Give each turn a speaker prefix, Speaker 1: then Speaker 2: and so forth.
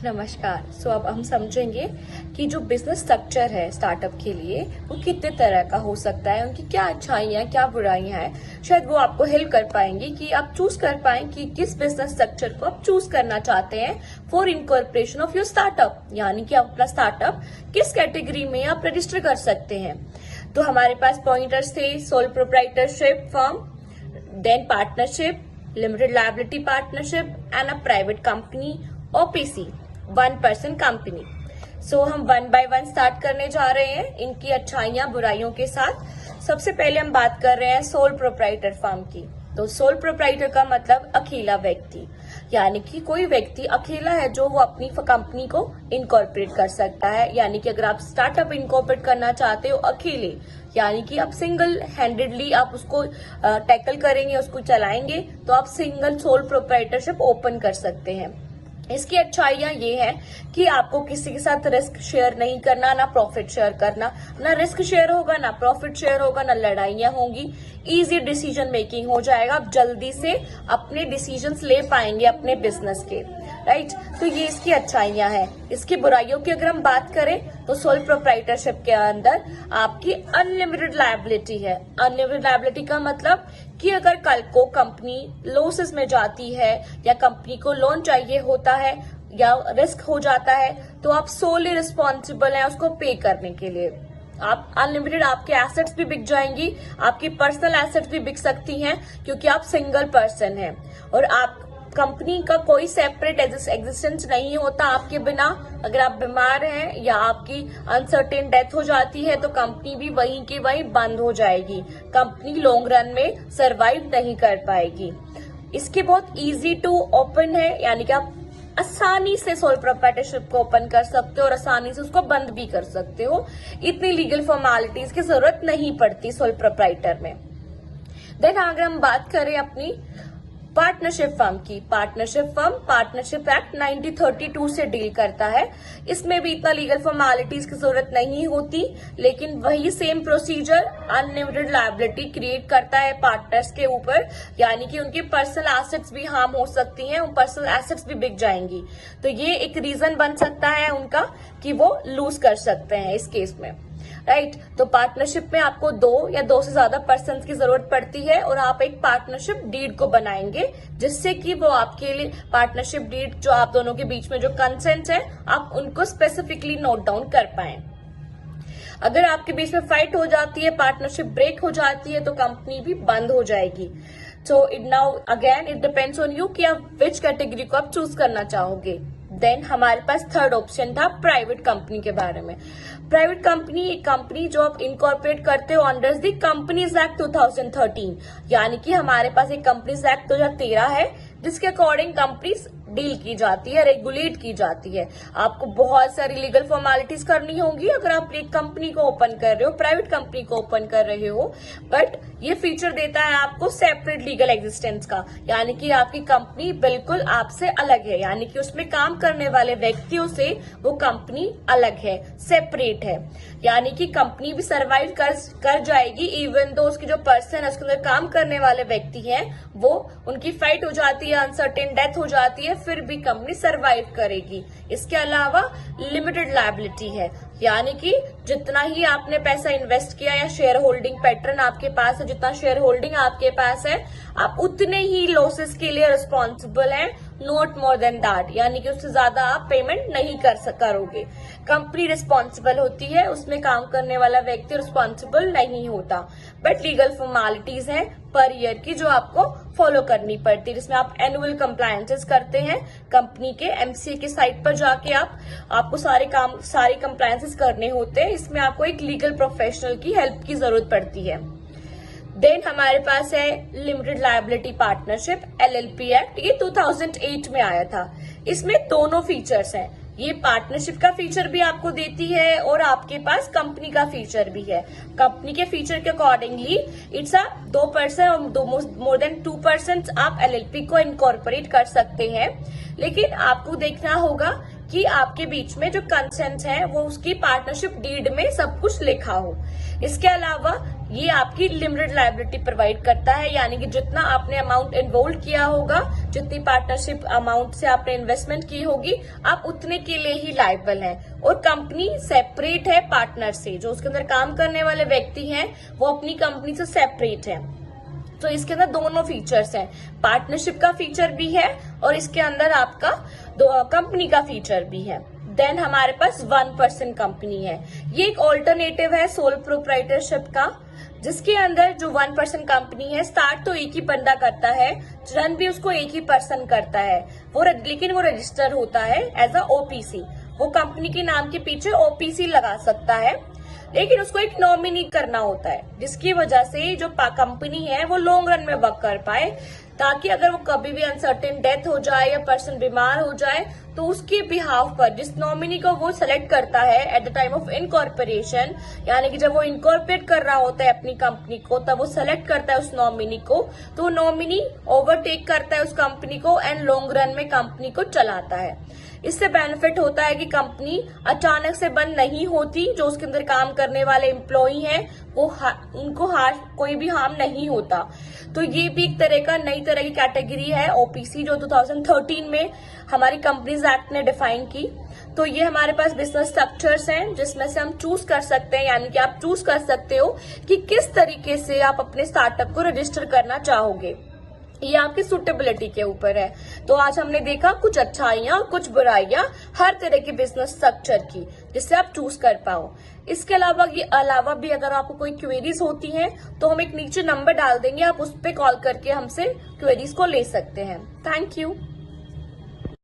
Speaker 1: नमस्कार। अब हम समझेंगे कि जो बिजनेस स्ट्रक्चर है स्टार्टअप के लिए वो कितने तरह का हो सकता है, उनकी क्या अच्छाइयाँ क्या बुराइयां हैं। शायद वो आपको हेल्प कर पाएंगे कि आप चूज कर पाएं कि किस बिजनेस स्ट्रक्चर को आप चूज करना चाहते हैं for incorporation of your startup, यानी कि आप अपना स्टार्टअप किस कैटेगरी में आप रजिस्टर कर सकते हैं। तो हमारे पास पॉइंटर्स थे: sole proprietorship firm, then partnership, limited liability partnership and a private company, OPC, 1 person company. हम 1 बाय 1 स्टार्ट करने जा रहे हैं इनकी अच्छाइयां बुराइयों के साथ। सबसे पहले हम बात कर रहे हैं सोल प्रोप्राइटर फर्म की। तो सोल प्रोप्राइटर का मतलब अकेला व्यक्ति, यानी कि कोई व्यक्ति अकेला है जो वो अपनी कंपनी को इनकॉर्पोरेट कर सकता है। यानी कि अगर आप स्टार्टअप इनकॉर्पोरेट करना चाहते हो अकेले, यानी कि आप सिंगल हैंडेडली आप उसको टैकल करेंगे, उसको चलाएंगे, तो आप सिंगल सोल प्रोप्राइटरशिप ओपन कर सकते हैं। इसकी अच्छाइयां ये है कि आपको किसी के साथ रिस्क शेयर नहीं करना, ना प्रॉफिट शेयर करना। ना रिस्क शेयर होगा, ना प्रॉफिट शेयर होगा, ना लड़ाइयां होंगी। इजी डिसीजन मेकिंग हो जाएगा, आप जल्दी से अपने डिसीजंस ले पाएंगे अपने बिजनेस के, राइट। तो ये इसकी अच्छाइयां हैं। इसकी बुराइयों की अगर हम बात करें तो सोल प्रोप्राइटरशिप के अंदर आपकी अनलिमिटेड लायबिलिटी है। अनलिमिटेड लायबिलिटी का मतलब कि अगर कल को कंपनी लॉसेस में जाती है या कंपनी को लोन चाहिए होता है या रिस्क हो जाता है, तो आप सोली रिस्पॉन्सिबल हैं उसको पे करने के लिए। आप अनलिमिटेड, आपके एसेट्स भी बिक जाएंगी, आपकी पर्सनल एसेट्स भी बिक सकती हैं क्योंकि आप सिंगल पर्सन हैं और आप कंपनी का कोई सेपरेट एग्जिस्टेंस नहीं होता आपके बिना। अगर आप बीमार हैं या आपकी अनसर्टेन डेथ हो जाती है तो कंपनी भी वहीं की वहीं बंद हो जाएगी। कंपनी लॉन्ग रन में सरवाइव नहीं कर पाएगी। इसके बहुत इजी टू ओपन है, यानी कि आप आसानी से सोल प्रोप्राइटरशिप को ओपन कर सकते हो और आसानी से उसको बंद भी कर सकते हो। इतनी लीगल फॉर्मेलिटीज की जरूरत नहीं पड़ती सोल प्रोप्राइटर में। देन अगर हम बात करें अपनी पार्टनरशिप फर्म की, पार्टनरशिप फर्म पार्टनरशिप एक्ट 1932 से डील करता है। इसमें भी इतना लीगल फॉर्मेलिटीज की जरूरत नहीं होती, लेकिन वही same procedure unlimited liability create करता है पार्टनर्स के ऊपर, यानी कि उनकी पर्सनल एसेट्स भी हार्म हो सकती हैं, उन पर्सनल एसेट्स भी बिक जाएंगी। तो ये एक रीजन बन सकता है उनका कि वो लूज कर सकते हैं इस केस में, राइट। तो पार्टनरशिप में आपको 2 या 2 से ज्यादा पर्सन की जरूरत पड़ती है और आप एक पार्टनरशिप डीड को बनाएंगे जिससे कि वो आपके लिए पार्टनरशिप डीड जो आप दोनों के बीच में जो कंसेंट है आप उनको स्पेसिफिकली नोट डाउन कर पाए। अगर आपके बीच में फाइट हो जाती है, पार्टनरशिप ब्रेक हो जाती है, तो कंपनी भी बंद हो जाएगी। So it now again it depends on you कि आप विच कैटेगरी को आप चूज करना चाहोगे। देन हमारे पास थर्ड ऑप्शन था प्राइवेट कंपनी के बारे में। प्राइवेट कंपनी एक कंपनी जो आप इनकॉर्पोरेट करते हो अंडर द कंपनीज एक्ट 2013, यानी कि हमारे पास एक कंपनीज एक्ट 2013 है जिसके अकॉर्डिंग कंपनीज डील की जाती है, रेगुलेट की जाती है। आपको बहुत सारी लीगल फॉर्मेलिटीज करनी होगी अगर आप एक कंपनी को ओपन कर रहे हो, प्राइवेट कंपनी को ओपन कर रहे हो, बट ये फीचर देता है आपको सेपरेट लीगल एग्जिस्टेंस का, यानी कि आपकी कंपनी बिल्कुल आपसे अलग है, यानी कि उसमें काम करने वाले व्यक्तियों से वो कंपनी अलग है, सेपरेट है। यानी कि कंपनी भी सर्वाइव कर जाएगी इवन दो उसकी जो पर्सन है उसके अंदर काम करने वाले व्यक्ति हैं वो उनकी फाइट हो जाती है, अनसर्टेन डेथ हो जाती है, फिर भी कंपनी सरवाइव करेगी। इसके अलावा लिमिटेड लायबिलिटी है, यानी कि जितना ही आपने पैसा इन्वेस्ट किया या शेयर होल्डिंग पैटर्न आपके पास है, जितना शेयर होल्डिंग आपके पास है, आप उतने ही लॉसेस के लिए रिस्पॉन्सिबल हैं, नॉट मोर देन दैट, यानी कि उससे ज्यादा आप पेमेंट नहीं करोगे। कंपनी रिस्पॉन्सिबल होती है, उसमें काम करने वाला व्यक्ति रिस्पॉन्सिबल नहीं होता। बट लीगल फॉर्मेलिटीज हैं पर ईयर की जो आपको फॉलो करनी पड़ती है, जिसमें आप एनुअल कंप्लायंसेस करते हैं कंपनी के MCA के साइट पर जाके आपको सारे कंप्लायंसेस करने होते हैं। इसमें आपको एक लीगल प्रोफेशनल की हेल्प की जरूरत पड़ती है। देन हमारे पास है limited liability partnership LLP act, ये 2008 में आया था। इसमें दोनों फीचर्स हैं, ये पार्टनरशिप का फीचर भी आपको देती है और आपके पास कंपनी का फीचर भी है। कंपनी के फीचर के अकॉर्डिंगली इट्स 2 पर्सन और मोर देन 2 पर्सन आप LLP को इनकॉर्पोरेट कर सकते हैं, लेकिन आपको देखना होगा कि आपके बीच में जो कंसेंट है वो उसकी पार्टनरशिप डीड में सब कुछ लिखा हो। इसके अलावा ये आपकी लिमिटेड लायबिलिटी प्रोवाइड करता है, यानी कि जितना आपने अमाउंट इन्वॉल्व किया होगा, जितनी पार्टनरशिप अमाउंट से आपने इन्वेस्टमेंट की होगी आप उतने के लिए ही लायबल हैं। और कंपनी सेपरेट है पार्टनर से, जो उसके अंदर काम करने वाले व्यक्ति हैं वो अपनी कंपनी से सेपरेट है। तो इसके अंदर दोनों फीचर्स हैं, पार्टनरशिप का फीचर भी है और इसके अंदर आपका कंपनी का फीचर भी है। देन हमारे पास 1% कंपनी है। ये एक ऑल्टरनेटिव है सोल प्रोप्राइटरशिप का, जिसके अंदर जो 1% कंपनी है स्टार्ट तो एक ही बंदा करता है, रन भी उसको एक ही पर्सन करता है, लेकिन वो रजिस्टर होता है एज अ ओपीसी। वो कंपनी के नाम के पीछे ओपीसी लगा सकता है, लेकिन उसको एक नॉमिनी करना होता है, जिसकी वजह से जो कंपनी है वो लॉन्ग रन में वर्क कर पाए, ताकि अगर वो कभी भी अनसर्टेन डेथ हो जाए या पर्सन बीमार हो जाए तो उसके बिहाफ पर जिस नॉमिनी को वो सेलेक्ट करता है at the time of incorporation, यानी कि जब वो इनकॉर्पोरेट कर रहा होता है अपनी कंपनी को, तब वो सेलेक्ट करता है उस नॉमिनी को, तो नॉमिनी ओवरटेक करता है उस कंपनी को एंड लॉन्ग रन में कंपनी को चलाता है। इससे बेनिफिट होता है कि कंपनी अचानक से बंद नहीं होती, जो उसके अंदर काम करने वाले एम्प्लॉई हैं वो उनको कोई भी हार्म नहीं होता। तो ये भी एक तरह का नई तरह की कैटेगरी है ओपीसी, जो 2013 में हमारी कंपनीज एक्ट ने डिफाइन की। तो ये हमारे पास बिजनेस स्ट्रक्चर्स हैं जिसमें से हम चूज कर सकते हैं, यानी कि आप चूज कर सकते हो कि किस तरीके से आप अपने स्टार्टअप को रजिस्टर करना चाहोगे। ये आपकी सुटेबिलिटी के ऊपर है। तो आज हमने देखा कुछ अच्छाइयां और कुछ बुराइयां हर तरह के बिजनेस स्ट्रक्चर की, जिससे आप चूज कर पाओ। इसके अलावा भी अगर आपको कोई क्वेरीज होती हैं तो हम एक नीचे नंबर डाल देंगे, आप उस पर कॉल करके हमसे क्वेरीज को ले सकते हैं। Thank you.